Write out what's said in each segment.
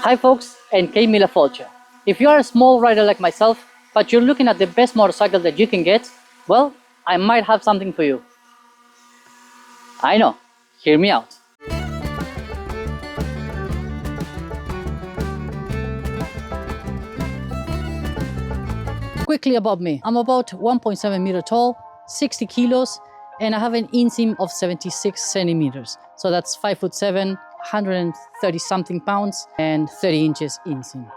Hi folks, and Céad Míle Fáilte. If you are a small rider like myself, but you're looking at the best motorcycle that you can get, well, I might have something for you. I know, hear me out. Quickly about me, I'm about 1.7 meter tall, 60 kilos, and I have an inseam of 76 centimeters. So that's 5'7", 130 something pounds and 30 inches inseam.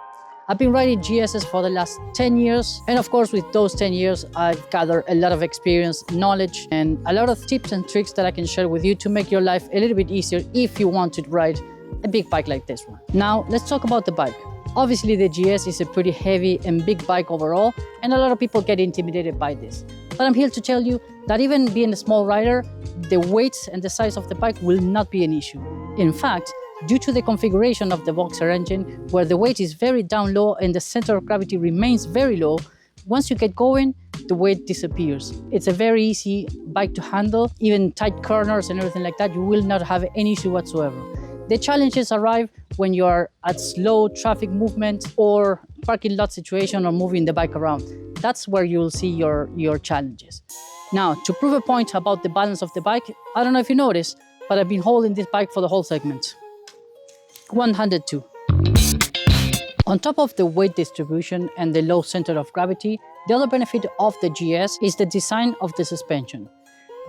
I've been riding GSs for the last 10 years. And of course, with those 10 years, I've gathered a lot of experience, knowledge, and a lot of tips and tricks that I can share with you to make your life a little bit easier if you want to ride a big bike like this one. Now, let's talk about the bike. Obviously, the GS is a pretty heavy and big bike overall, and a lot of people get intimidated by this. But I'm here to tell you that even being a small rider, the weight and the size of the bike will not be an issue. In fact, due to the configuration of the Boxer engine, where the weight is very down low and the center of gravity remains very low, once you get going, the weight disappears. It's a very easy bike to handle. Even tight corners and everything like that, you will not have any issue whatsoever. The challenges arrive when you are at slow traffic movement or parking lot situation or moving the bike around. That's where you'll see your challenges. Now, to prove a point about the balance of the bike, I don't know if you noticed, but I've been holding this bike for the whole segment. One-handed too. On top of the weight distribution and the low center of gravity, the other benefit of the GS is the design of the suspension.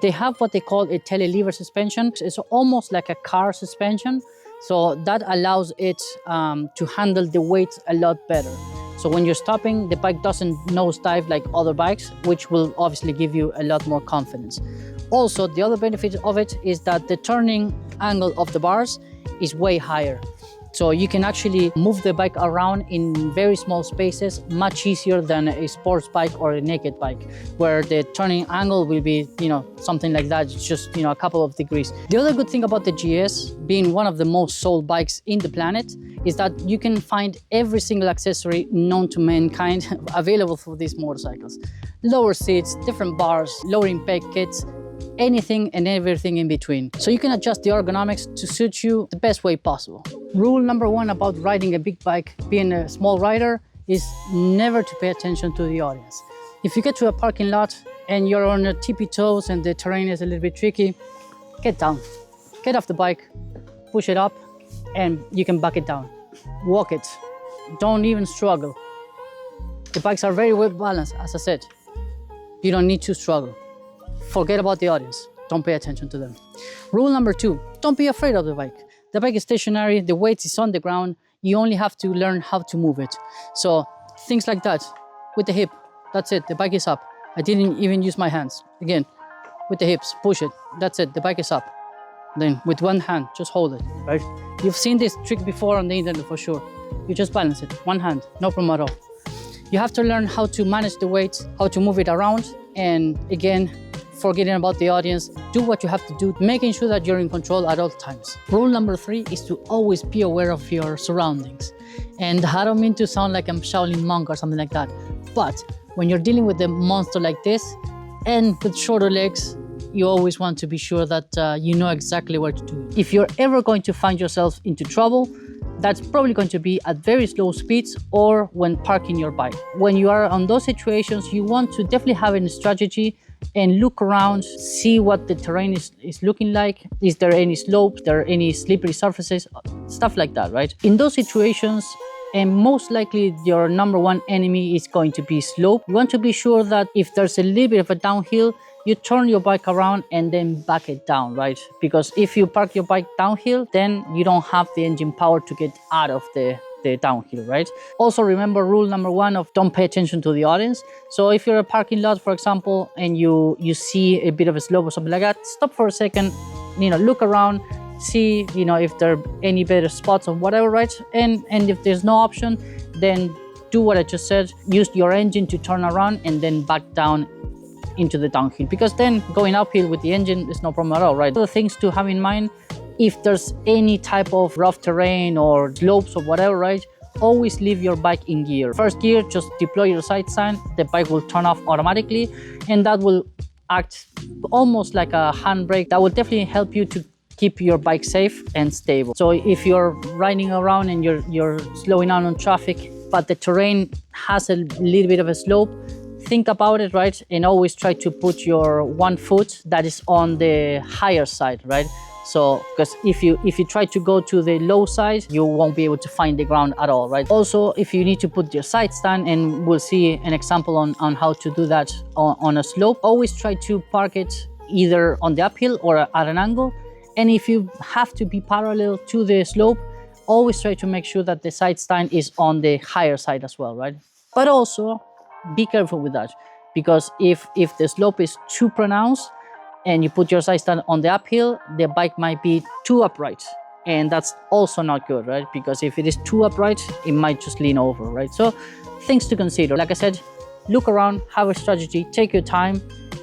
They have what they call a telelever suspension. It's almost like a car suspension, so that allows it to handle the weight a lot better. So when you're stopping, the bike doesn't nosedive like other bikes, which will obviously give you a lot more confidence. Also, the other benefit of it is that the turning angle of the bars is way higher. So you can actually move the bike around in very small spaces, much easier than a sports bike or a naked bike, where the turning angle will be, something like that, just, a couple of degrees. The other good thing about the GS, being one of the most sold bikes in the planet, is that you can find every single accessory known to mankind available for these motorcycles. Lower seats, different bars, lowering peg kits, anything and everything in between. So you can adjust the ergonomics to suit you the best way possible. Rule number one about riding a big bike, being a small rider, is never to pay attention to the audience. If you get to a parking lot and you're on your tippy toes and the terrain is a little bit tricky, get down, get off the bike, push it up, and you can back it down. Walk it, don't even struggle. The bikes are very well balanced, as I said. You don't need to struggle. Forget about the audience. Don't pay attention to them. Rule number two, don't be afraid of the bike. The bike is stationary, the weight is on the ground. You only have to learn how to move it. So things like that, with the hip, that's it, the bike is up. I didn't even use my hands. Again, with the hips, push it, that's it, the bike is up. Then with one hand, just hold it, right? You've seen this trick before on the internet for sure. You just balance it, one hand, no problem at all. You have to learn how to manage the weight, how to move it around, and again, forgetting about the audience, do what you have to do, making sure that you're in control at all times. Rule number three is to always be aware of your surroundings. And I don't mean to sound like I'm Shaolin monk or something like that, but when you're dealing with a monster like this and with shorter legs, you always want to be sure that you know exactly where to do it. If you're ever going to find yourself into trouble, that's probably going to be at very slow speeds or when parking your bike. When you are on those situations, you want to definitely have a strategy and look around, see what the terrain is looking like. Is there any slopes, there are any slippery surfaces, stuff like that, right? In those situations, and most likely your number one enemy is going to be slope. You want to be sure that if there's a little bit of a downhill, you turn your bike around and then back it down, right? Because if you park your bike downhill, then you don't have the engine power to get out of the downhill, right? Also remember rule number one of don't pay attention to the audience. So if you're a parking lot, for example, and you see a bit of a slope or something like that, stop for a second, look around, see, if there are any better spots or whatever, right? And if there's no option, then do what I just said, use your engine to turn around and then back down into the downhill, because then going uphill with the engine is no problem at all, right? Other things to have in mind, if there's any type of rough terrain or slopes or whatever, right? Always leave your bike in gear. First gear, just deploy your side stand, the bike will turn off automatically, and that will act almost like a handbrake. That will definitely help you to keep your bike safe and stable. So if you're riding around and you're slowing down on traffic, but the terrain has a little bit of a slope, think about it, right? And always try to put your one foot that is on the higher side, right? So, because if you try to go to the low side, you won't be able to find the ground at all, right? Also, if you need to put your side stand, and we'll see an example on how to do that on a slope, always try to park it either on the uphill or at an angle. And if you have to be parallel to the slope, always try to make sure that the side stand is on the higher side as well, right? But also be careful with that, because if the slope is too pronounced and you put your side stand on the uphill, the bike might be too upright. And that's also not good, right? Because if it is too upright, it might just lean over, right? So things to consider. Like I said, look around, have a strategy, take your time,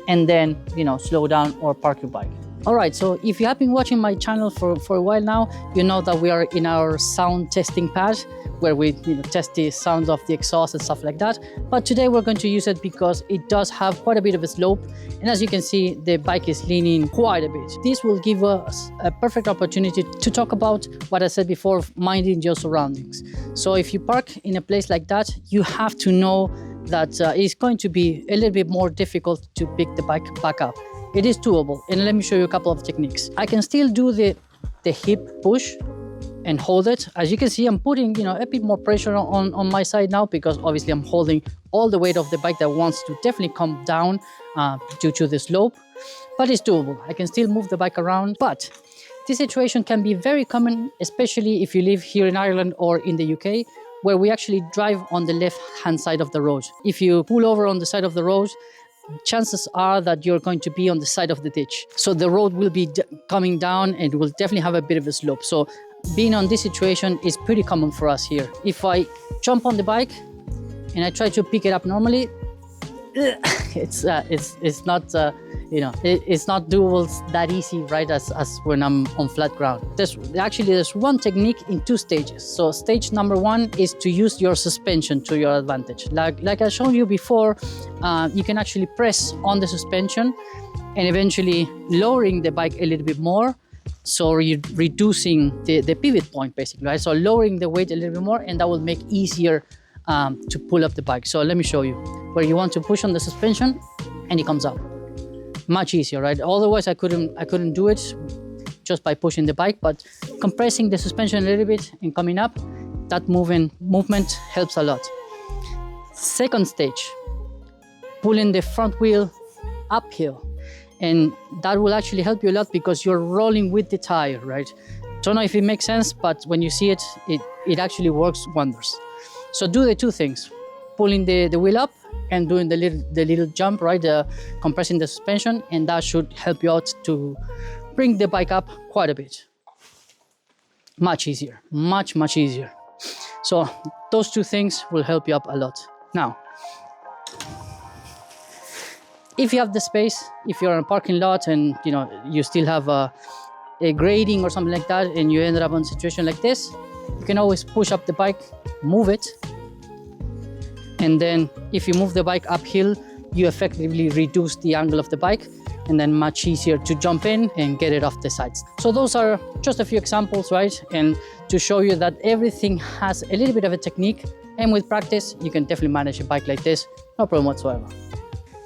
and then, slow down or park your bike. All right, so if you have been watching my channel for a while now, you know that we are in our sound testing pad where we test the sounds of the exhaust and stuff like that. But today we're going to use it because it does have quite a bit of a slope. And as you can see, the bike is leaning quite a bit. This will give us a perfect opportunity to talk about what I said before, minding your surroundings. So if you park in a place like that, you have to know that it's going to be a little bit more difficult to pick the bike back up. It is doable, and let me show you a couple of techniques. I can still do the hip push and hold it. As you can see, I'm putting a bit more pressure on my side now, because obviously I'm holding all the weight of the bike that wants to definitely come down due to the slope, but it's doable. I can still move the bike around, but this situation can be very common, especially if you live here in Ireland or in the UK, where we actually drive on the left-hand side of the road. If you pull over on the side of the road, chances are that you're going to be on the side of the ditch. So the road will be coming down and will definitely have a bit of a slope. So being on this situation is pretty common for us here. If I jump on the bike and I try to pick it up normally, it's not it's not doable that easy, right, as when I'm on flat ground. There's one technique in two stages. So stage number one is to use your suspension to your advantage. Like I showed you before, you can actually press on the suspension and eventually lowering the bike a little bit more. So you're reducing the pivot point, basically, right? So lowering the weight a little bit more, and that will make easier to pull up the bike. So let me show you where you want to push on the suspension and it comes up. Much easier, right? Otherwise I couldn't do it just by pushing the bike, but compressing the suspension a little bit and coming up, that movement helps a lot. Second stage, pulling the front wheel uphill, and that will actually help you a lot because you're rolling with the tire, right? Don't know if it makes sense, but when you see it, it actually works wonders. So do the two things, pulling the wheel up and doing the little jump, right? Compressing the suspension, and that should help you out to bring the bike up quite a bit. Much easier, much easier. So those two things will help you up a lot. Now, if you have the space, if you're in a parking lot and you still have a grading or something like that, and you ended up in a situation like this, you can always push up the bike, move it, and then if you move the bike uphill, you effectively reduce the angle of the bike, and then much easier to jump in and get it off the sides. So those are just a few examples, right? And to show you that everything has a little bit of a technique, and with practice, you can definitely manage a bike like this, no problem whatsoever.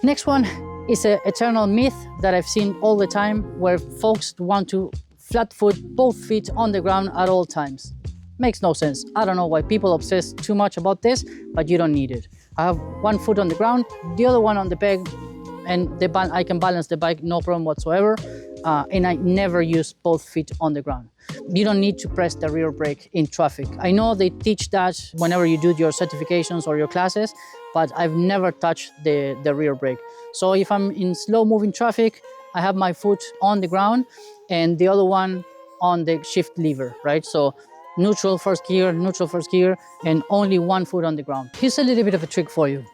Next one is an eternal myth that I've seen all the time, where folks want to flat foot both feet on the ground at all times. Makes no sense. I don't know why people obsess too much about this, but you don't need it. I have one foot on the ground, the other one on the peg, and I can balance the bike, no problem whatsoever. And I never use both feet on the ground. You don't need to press the rear brake in traffic. I know they teach that whenever you do your certifications or your classes, but I've never touched the rear brake. So if I'm in slow moving traffic, I have my foot on the ground and the other one on the shift lever, right? So neutral first gear, and only one foot on the ground. Here's a little bit of a trick for you.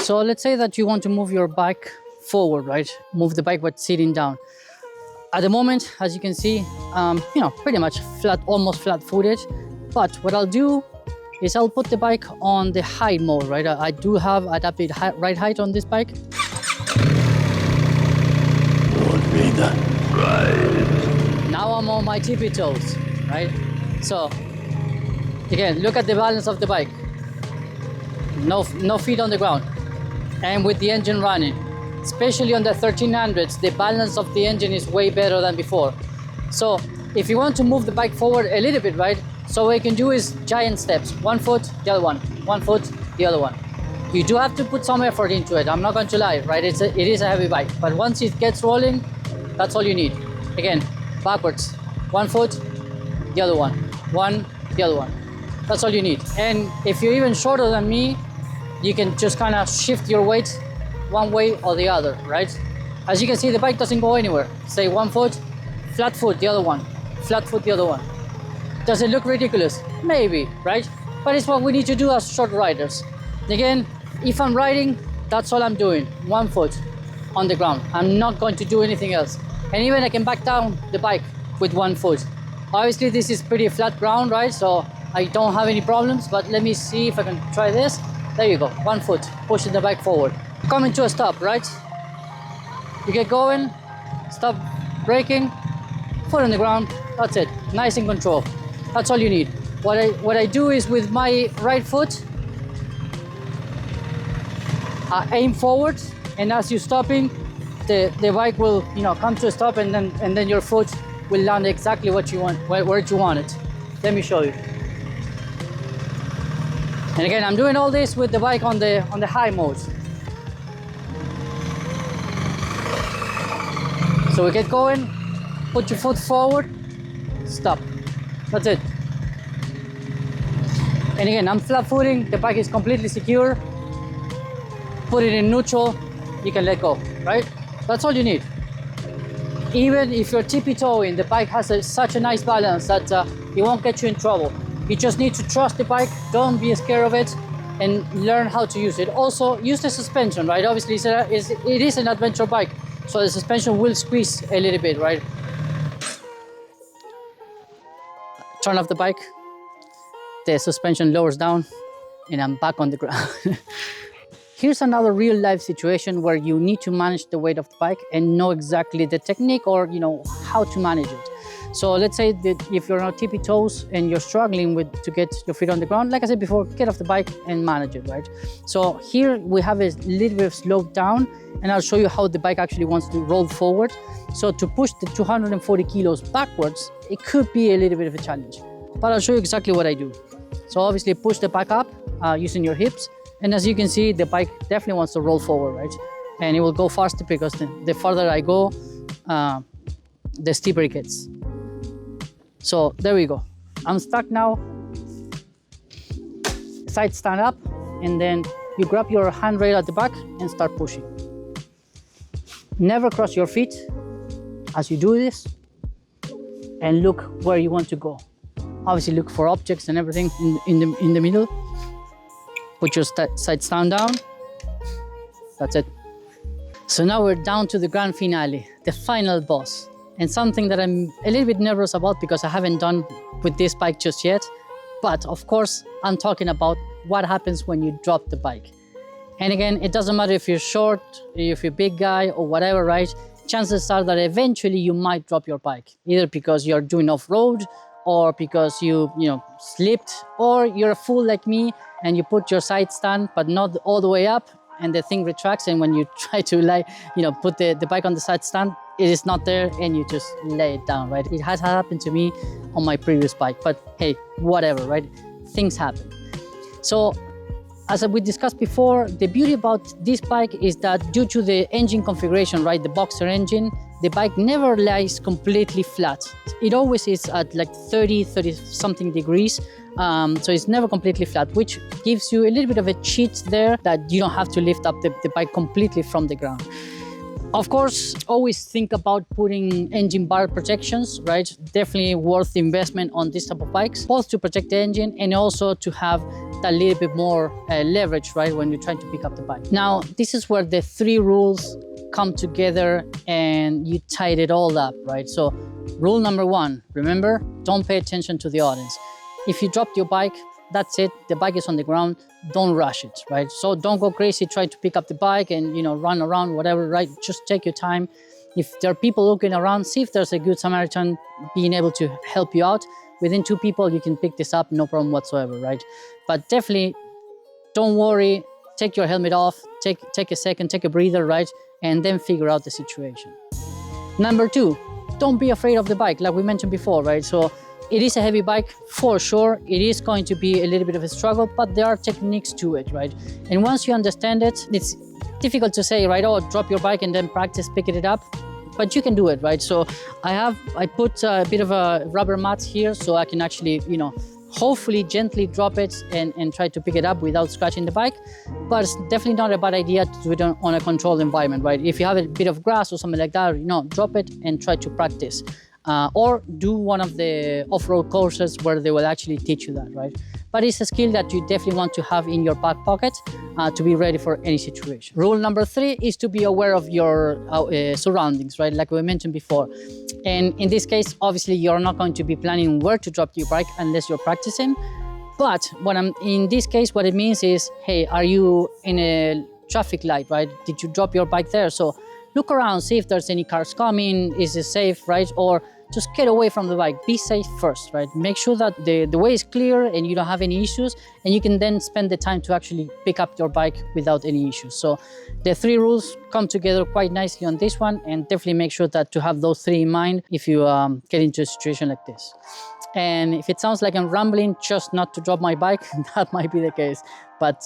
So let's say that you want to move your bike forward, right? Move the bike but sitting down. At the moment, as you can see, pretty much flat, almost flat-footed. But what I'll do is I'll put the bike on the high mode, right? I do have adapted ride height on this bike. Now on my tippy toes, right? So again, look at the balance of the bike. No feet on the ground. And with the engine running, especially on the 1300s, the balance of the engine is way better than before. So if you want to move the bike forward a little bit, right? So what you can do is giant steps. 1 foot, the other one. 1 foot, the other one. You do have to put some effort into it. I'm not going to lie, right? It is a heavy bike, but once it gets rolling, that's all you need. Again, backwards. 1 foot, the other one. One, the other one. That's all you need. And if you're even shorter than me, you can just kind of shift your weight one way or the other, right? As you can see, the bike doesn't go anywhere. Say 1 foot, flat foot, the other one. Flat foot, the other one. Does it look ridiculous? Maybe, right? But it's what we need to do as short riders. Again, if I'm riding, that's all I'm doing. 1 foot on the ground. I'm not going to do anything else. And even I can back down the bike with 1 foot. Obviously, this is pretty flat ground, right? So I don't have any problems, but let me see if I can try this. There you go, 1 foot, pushing the bike forward. Coming to a stop, right? You get going, stop braking, foot on the ground, that's it. Nice and control. That's all you need. What I do is with my right foot, I aim forward, and as you're stopping, the bike will, come to a stop, and then your foot will land exactly what you want, where you want it. Let me show you. And again, I'm doing all this with the bike on the high mode. So we get going, put your foot forward, stop. That's it. And again, I'm flat footing, the bike is completely secure. Put it in neutral, you can let go, right? That's all you need. Even if you're tippy-toeing, the bike has such a nice balance that it won't get you in trouble. You just need to trust the bike, don't be scared of it, and learn how to use it. Also, use the suspension, right? Obviously, it is an adventure bike, so the suspension will squeeze a little bit, right? Turn off the bike, the suspension lowers down, and I'm back on the ground. Here's another real life situation where you need to manage the weight of the bike and know exactly the technique or how to manage it. So let's say that if you're on tippy toes and you're struggling to get your feet on the ground, like I said before, get off the bike and manage it, right? So here we have a little bit of slope down, and I'll show you how the bike actually wants to roll forward. So to push the 240 kilos backwards, it could be a little bit of a challenge, but I'll show you exactly what I do. So obviously push the bike up using your hips. And as you can see, the bike definitely wants to roll forward, right? And it will go faster because the farther I go, the steeper it gets. So there we go. I'm stuck now. Side stand up, and then you grab your handrail at the back and start pushing. Never cross your feet as you do this, and look where you want to go. Obviously look for objects and everything in the middle. Put your side stand down. That's it. So now we're down to the grand finale, the final boss. And something that I'm a little bit nervous about because I haven't done with this bike just yet. But of course, I'm talking about what happens when you drop the bike. And again, it doesn't matter if you're short, if you're a big guy or whatever, right? Chances are that eventually you might drop your bike, either because you're doing off-road or because you slipped, or you're a fool like me and you put your side stand but not all the way up and the thing retracts, and when you try to put the bike on the side stand, it is not there and you just lay it down, right? It has happened to me on my previous bike, but hey, whatever, right? Things happen. So as we discussed before, the beauty about this bike is that due to the engine configuration, right, the boxer engine, the bike never lies completely flat. It always is at like 30 something degrees. So it's never completely flat, which gives you a little bit of a cheat there that you don't have to lift up the bike completely from the ground. Of course, always think about putting engine bar protections, right? Definitely worth the investment on this type of bikes, both to protect the engine and also to have that little bit more leverage, right, when you're trying to pick up the bike. Now, this is where the 3 rules come together and you tied it all up, right? So rule number 1, remember, don't pay attention to the audience. If you dropped your bike, that's it. The bike is on the ground. Don't rush it, right? So don't go crazy trying to pick up the bike and run around, whatever, right? Just take your time If there are people looking around, see if there's a good Samaritan being able to help you out. Within 2 people, you can pick this up, no problem whatsoever, right? But definitely don't worry, take your helmet off, take a second, take a breather, right? And then figure out the situation. Number 2, don't be afraid of the bike, like we mentioned before, right? So it is a heavy bike for sure. It is going to be a little bit of a struggle, but there are techniques to it, right? And once you understand it, it's difficult to say, right? Oh, drop your bike and then practice picking it up. But you can do it, right? So I put a bit of a rubber mat here so I can actually, hopefully gently drop it and try to pick it up without scratching the bike. But it's definitely not a bad idea to do it on a controlled environment, right? If you have a bit of grass or something like that, drop it and try to practice. Or do one of the off-road courses where they will actually teach you that, right? But it's a skill that you definitely want to have in your back pocket to be ready for any situation. Rule number 3 is to be aware of your surroundings, right? Like we mentioned before. And in this case, obviously, you're not going to be planning where to drop your bike unless you're practicing. But in this case, what it means is, hey, are you in a traffic light, right? Did you drop your bike there? So look around, see if there's any cars coming, is it safe, right? Or just get away from the bike, be safe first, right? Make sure that the way is clear and you don't have any issues, and you can then spend the time to actually pick up your bike without any issues. So the 3 rules come together quite nicely on this one, and definitely make sure that to have those 3 in mind if you get into a situation like this. And if it sounds like I'm rambling, just not to drop my bike, that might be the case. But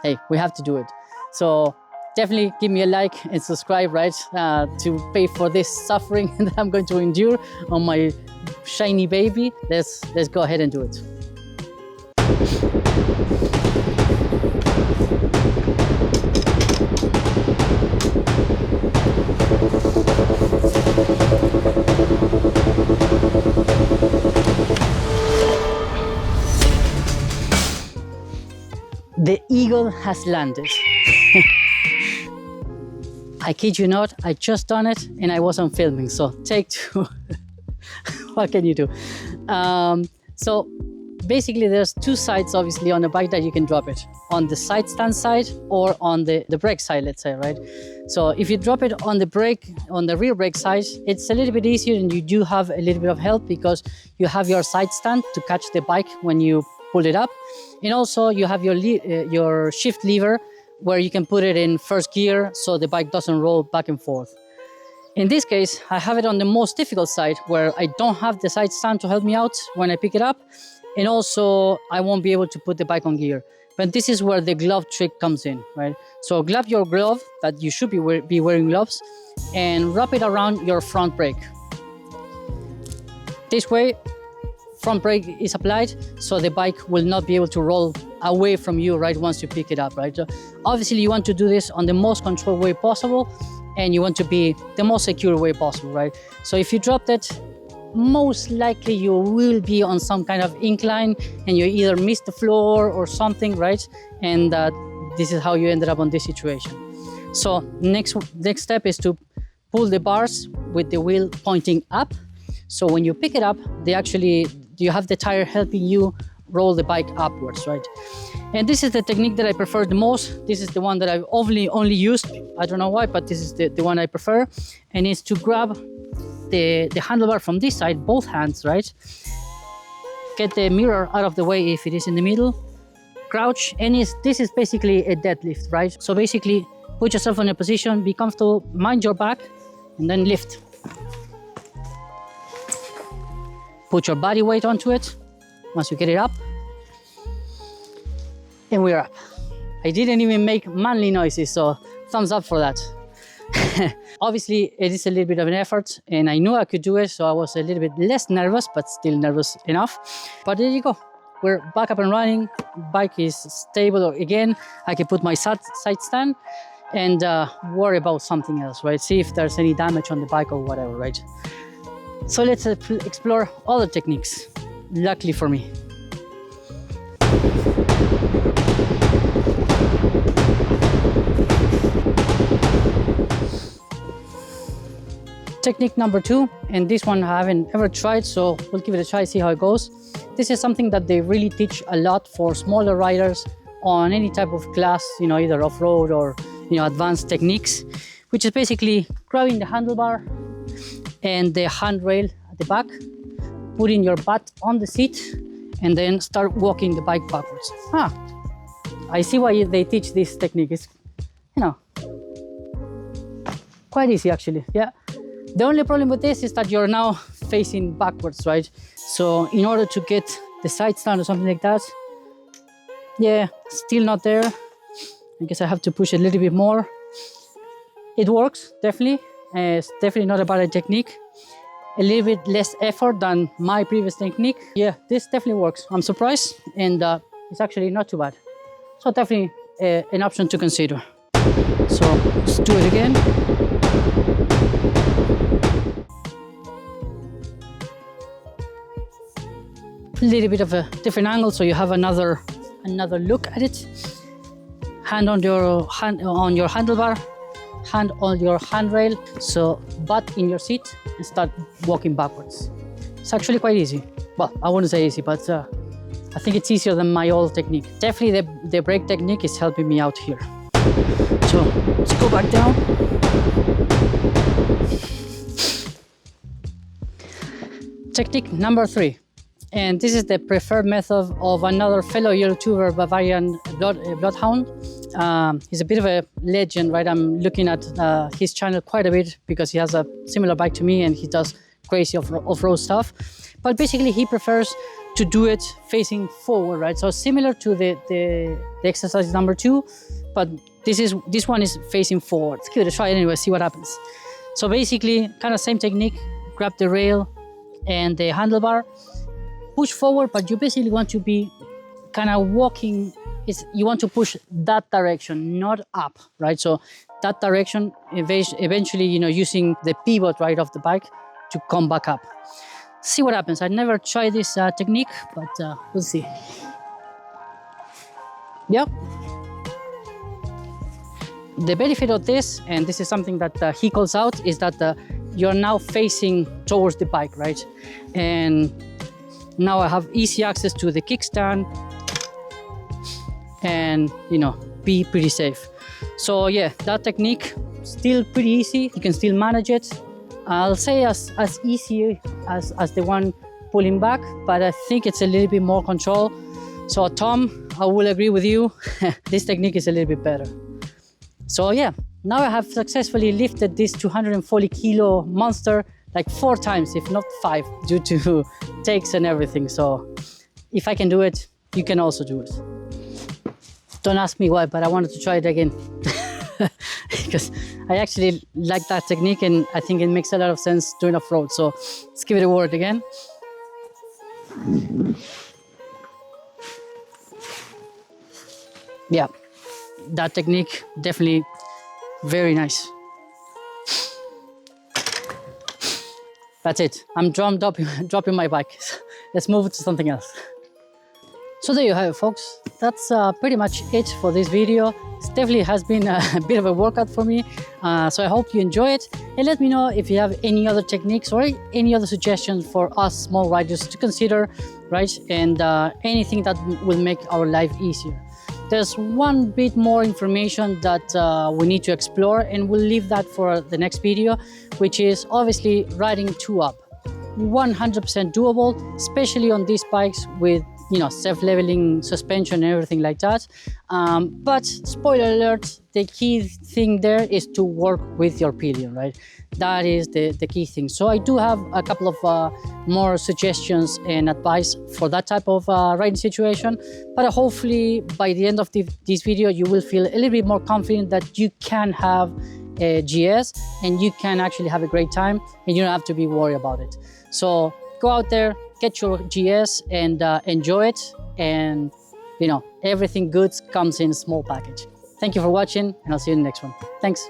hey, we have to do it. So definitely give me a like and subscribe, right? To pay for this suffering that I'm going to endure on my shiny baby. Let's go ahead and do it. The eagle has landed. I kid you not, I just done it and I wasn't filming, so take 2. What can you do? So basically there's 2 sides obviously on the bike that you can drop it. On the side stand side or on the brake side, let's say, right? So if you drop it on the rear brake side, it's a little bit easier and you do have a little bit of help because you have your side stand to catch the bike when you pull it up. And also you have your shift lever where you can put it in first gear so the bike doesn't roll back and forth. In this case, I have it on the most difficult side where I don't have the side stand to help me out when I pick it up, and also I won't be able to put the bike on gear. But this is where the glove trick comes in, right? So grab your glove, that you should be wearing gloves, and wrap it around your front brake. This way, front brake is applied, so the bike will not be able to roll away from you, right, once you pick it up, right? So obviously you want to do this on the most controlled way possible, and you want to be the most secure way possible, right? So if you dropped it, most likely you will be on some kind of incline and you either miss the floor or something, right? And this is how you ended up on this situation. So next step is to pull the bars with the wheel pointing up. So when you pick it up, you have the tire helping you roll the bike upwards, right? And this is the technique that I prefer the most. This is the one that I've only used. I don't know why, but this is the one I prefer. And it's to grab the handlebar from this side, both hands, right? Get the mirror out of the way if it is in the middle. Crouch, and this is basically a deadlift, right? So basically, put yourself in a position, be comfortable, mind your back, and then lift. Put your body weight onto it. Once you get it up, and we're up. I didn't even make manly noises, so thumbs up for that. Obviously, it is a little bit of an effort, and I knew I could do it, so I was a little bit less nervous, but still nervous enough. But there you go. We're back up and running. Bike is stable. Again, I can put my side stand and worry about something else, right? See if there's any damage on the bike or whatever, right? So let's explore other techniques. Luckily for me. Technique number 2, and this one I haven't ever tried, so we'll give it a try, see how it goes. This is something that they really teach a lot for smaller riders on any type of class, either off-road or advanced techniques, which is basically grabbing the handlebar and the handrail at the back, putting your butt on the seat, and then start walking the bike backwards. I see why they teach this technique. It's, you know, quite easy actually, yeah. The only problem with this is that you're now facing backwards, right? So in order to get the side stand or something like that, yeah, still not there. I guess I have to push a little bit more. It works, definitely. It's definitely not a bad technique. A little bit less effort than my previous technique. Yeah, this definitely works. I'm surprised, and it's actually not too bad. So definitely an option to consider. So let's do it again. A little bit of a different angle, so you have another look at it. Hand on your handlebar, hand on your handrail, so butt in your seat and start walking backwards. It's actually quite easy. Well, I wouldn't say easy, but I think it's easier than my old technique. Definitely the brake technique is helping me out here. So let's go back down. Technique number 3. And this is the preferred method of another fellow YouTuber, Bavarian Bloodhound. He's a bit of a legend, right? I'm looking at his channel quite a bit because he has a similar bike to me and he does crazy off-road stuff. But basically he prefers to do it facing forward, right? So similar to the exercise number 2, but this one is facing forward. Let's give it a try anyway, see what happens. So basically, kind of same technique, grab the rail and the handlebar, push forward, but you basically want to be kind of walking, you want to push that direction, not up, right? So that direction, eventually, you know, using the pivot, right, of the bike to come back up. See what happens. I never tried this technique, but we'll see. Yep. The benefit of this, and this is something that he calls out, is that you're now facing towards the bike, right? And now I have easy access to the kickstand and, you know, be pretty safe. So yeah, that technique, still pretty easy. You can still manage it. I'll say as easy as the one pulling back, but I think it's a little bit more control. So Tom, I will agree with you. This technique is a little bit better. So yeah, now I have successfully lifted this 240 kilo monster like 4 times, if not 5, due to takes and everything. So if I can do it, you can also do it. Don't ask me why, but I wanted to try it again. Because I actually like that technique and I think it makes a lot of sense doing off-road. So let's give it a word again. Yeah, that technique, definitely very nice. That's it. I'm dropping my bike. Let's move to something else. So there you have it, folks. That's pretty much it for this video. It definitely has been a bit of a workout for me. So I hope you enjoy it. And let me know if you have any other techniques or any other suggestions for us small riders to consider, right? And anything that will make our life easier. There's one bit more information that we need to explore, and we'll leave that for the next video, which is obviously riding 2-up. 100% doable, especially on these bikes with, you know, self-leveling suspension and everything like that. But spoiler alert, the key thing there is to work with your pillion, right? That is the key thing. So I do have a couple of more suggestions and advice for that type of riding situation. But hopefully by the end of this video, you will feel a little bit more confident that you can have a GS and you can actually have a great time and you don't have to be worried about it. So go out there, get your GS and enjoy it. And, you know, everything good comes in a small package. Thank you for watching, and I'll see you in the next one. Thanks.